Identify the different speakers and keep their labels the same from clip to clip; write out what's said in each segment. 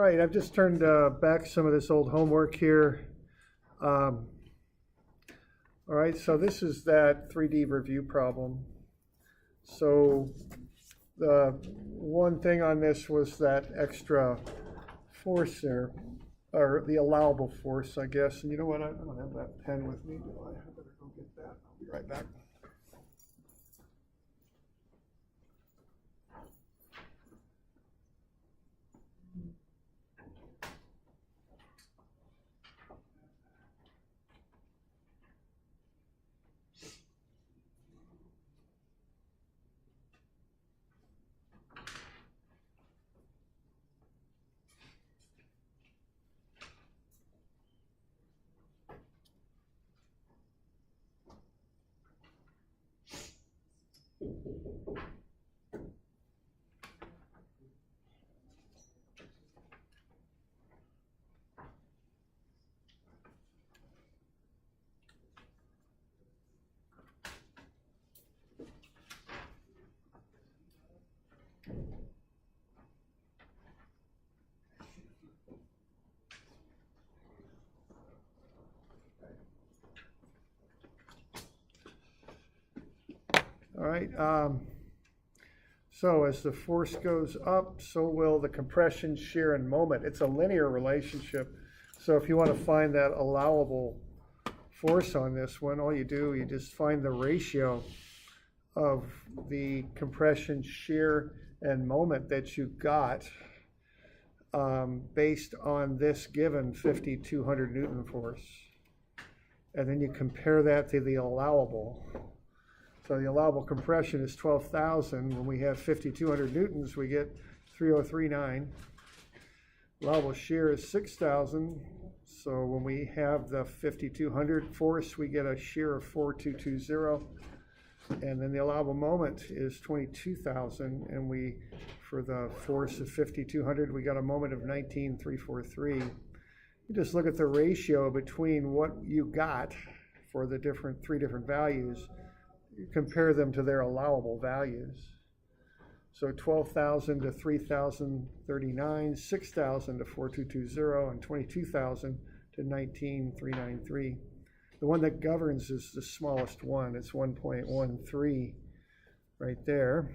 Speaker 1: Right, I've just turned back some of this old homework here. All right, so this is that 3D review problem. So the one thing on this was that extra force there, or the allowable force, I guess. And you know what, I don't have that pen with me, do I? I better go get that. I'll be right back. All right, so as the force goes up, so will the compression, shear, and moment. It's a linear relationship. So if you want to find that allowable force on this one, all you do, you just find the ratio of the compression, shear, and moment that you got based on this given 5,200 Newton force. And then you compare that to the allowable. So the allowable compression is 12,000. When we have 5,200 newtons, we get 3,039. Allowable shear is 6,000. So when we have the 5,200 force, we get a shear of 4,220. And then the allowable moment is 22,000. And we, for the force of 5,200, we got a moment of 19,343. You just look at the ratio between what you got for the three different values. You compare them to their allowable values. So 12,000 to 3,039, 6,000 to 4,220, and 22,000 to 19,393. The one that governs is the smallest one. It's 1.13 right there.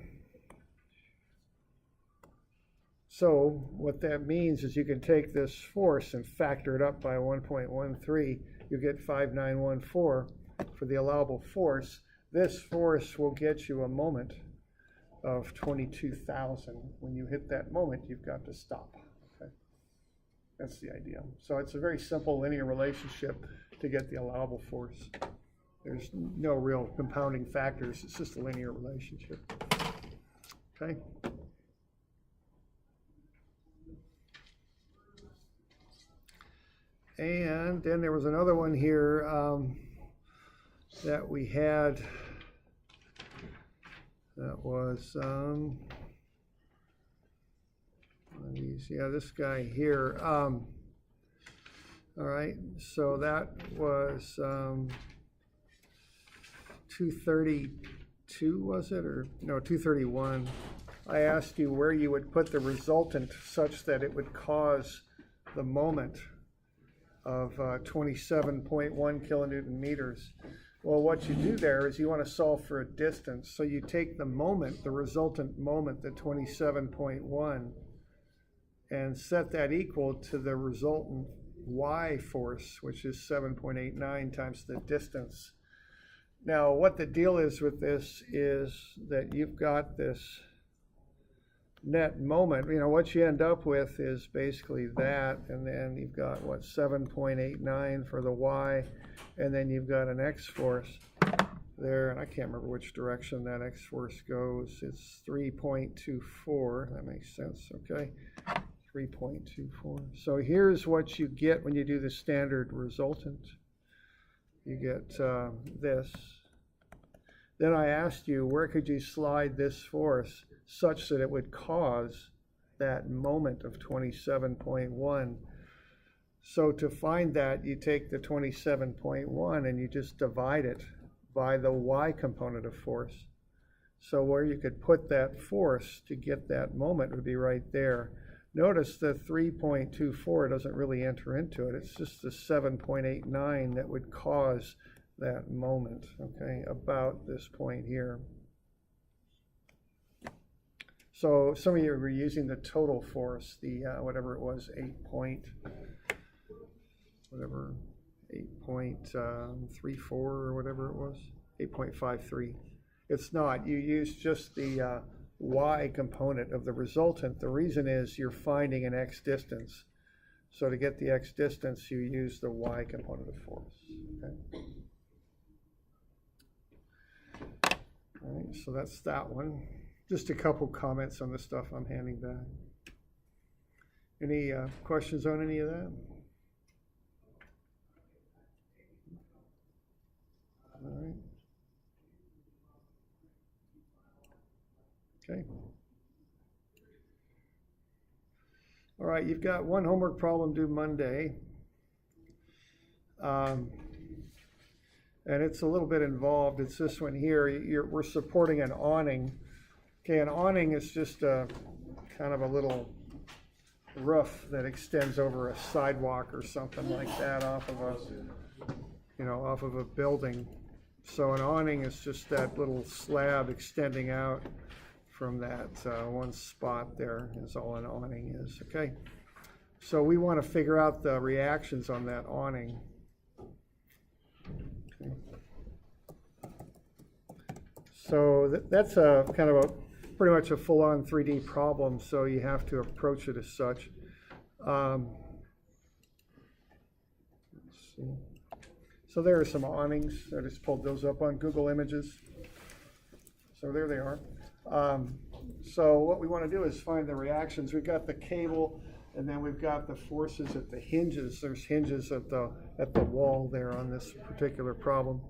Speaker 1: So what that means is you can take this force and factor it up by 1.13. You get 5,914 for the allowable force. This force will get you a moment of 22,000. When you hit that moment, you've got to stop. Okay? That's the idea. So it's a very simple linear relationship to get the allowable force. There's no real compounding factors. It's just a linear relationship. Okay? And then there was another one here that we had. That was this guy here. All right, so that was 232, was it? Or no, 231. I asked you where you would put the resultant such that it would cause the moment of 27.1 kilonewton meters. Well, what you do there is you want to solve for a distance. So you take the moment, the resultant moment, the 27.1, and set that equal to the resultant y force, which is 7.89 times the distance. Now, what the deal is with this is that you've got this net moment. You know, what you end up with is basically that, and then you've got, what, 7.89 for the y, and then you've got an x force there, and I can't remember which direction that x force goes. It's 3.24. That makes sense, okay? 3.24. So here's what you get when you do the standard resultant. You get this. Then I asked you, where could you slide this force such that it would cause that moment of 27.1? So to find that, you take the 27.1 and you just divide it by the y component of force. So where you could put that force to get that moment would be right there. Notice the 3.24 doesn't really enter into it. It's just the 7.89 that would cause that moment, okay, about this point here. So some of you were using the total force, the whatever it was, 8.34 or whatever it was, 8.53. It's not. You use just the y component of the resultant. The reason is you're finding an x distance. So to get the x distance, you use the y component of force. Okay. All right, so that's that one. Just a couple comments on the stuff I'm handing back. Any questions on any of that? All right. Okay. All right, you've got one homework problem due Monday. And it's a little bit involved. It's this one here. We're supporting an awning. Okay, an awning is just a kind of a little roof that extends over a sidewalk or something like that off of a building. So an awning is just that little slab extending out from that one spot there is all an awning is, okay? So we want to figure out the reactions on that awning. Okay. So that's a kind of pretty much a full-on 3D problem, so you have to approach it as such. Let's see. So there are some awnings. I just pulled those up on Google Images. So there they are. So what we want to do is find the reactions. We've got the cable, and then we've got the forces at the hinges. There's hinges at the wall there on this particular problem.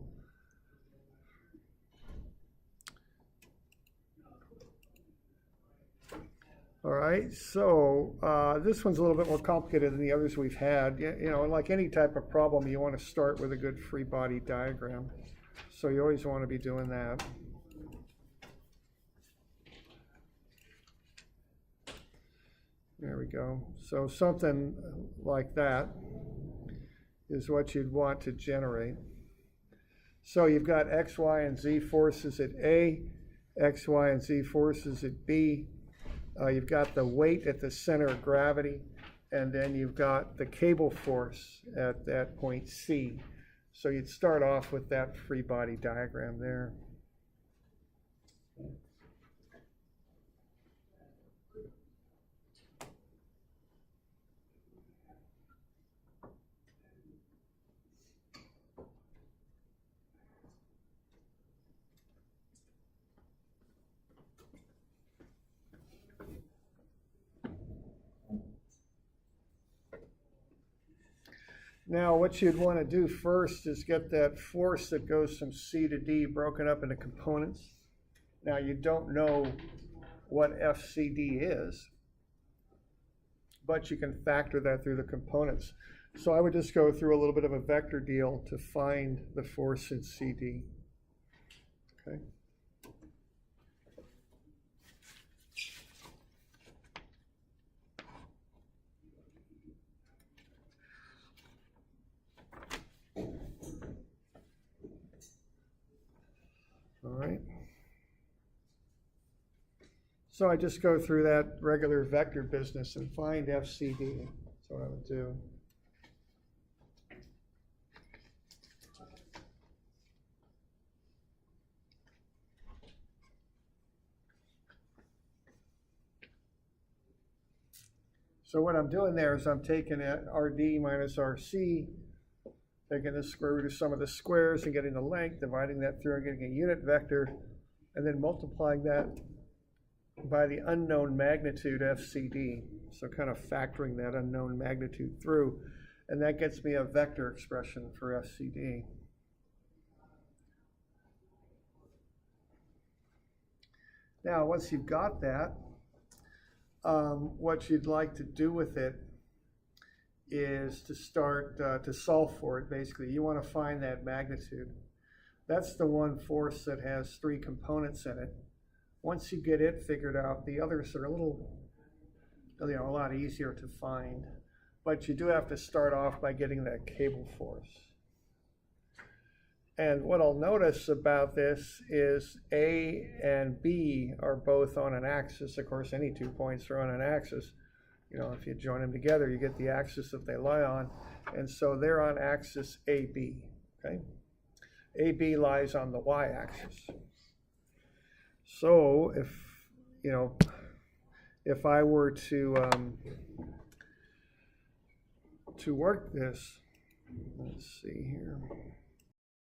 Speaker 1: All right, so this one's a little bit more complicated than the others we've had. You know, like any type of problem, you want to start with a good free body diagram. So you always want to be doing that. There we go. So something like that is what you'd want to generate. So you've got X, Y, and Z forces at A, X, Y, and Z forces at B. You've got the weight at the center of gravity, and then you've got the cable force at that point C. So you'd start off with that free body diagram there. Now, what you'd want to do first is get that force that goes from C to D broken up into components. Now, you don't know what FCD is, but you can factor that through the components. So I would just go through a little bit of a vector deal to find the force in CD. Okay. All right. So I just go through that regular vector business and find FCD. That's what I would do. So what I'm doing there is I'm taking RD minus RC, taking the square root of some of the squares and getting the length, dividing that through and getting a unit vector, and then multiplying that by the unknown magnitude FCD. So kind of factoring that unknown magnitude through, and that gets me a vector expression for FCD. Now, once you've got that, what you'd like to do with it is to start to solve for it, basically. You want to find that magnitude. That's the one force that has 3 components in it. Once you get it figured out, the others are a little a lot easier to find. But you do have to start off by getting that cable force. And what I'll notice about this is A and B are both on an axis. Of course, any 2 points are on an axis. If you join them together, you get the axis that they lie on. And so they're on axis AB, okay? AB lies on the y-axis. So if I were to work this, let's see here.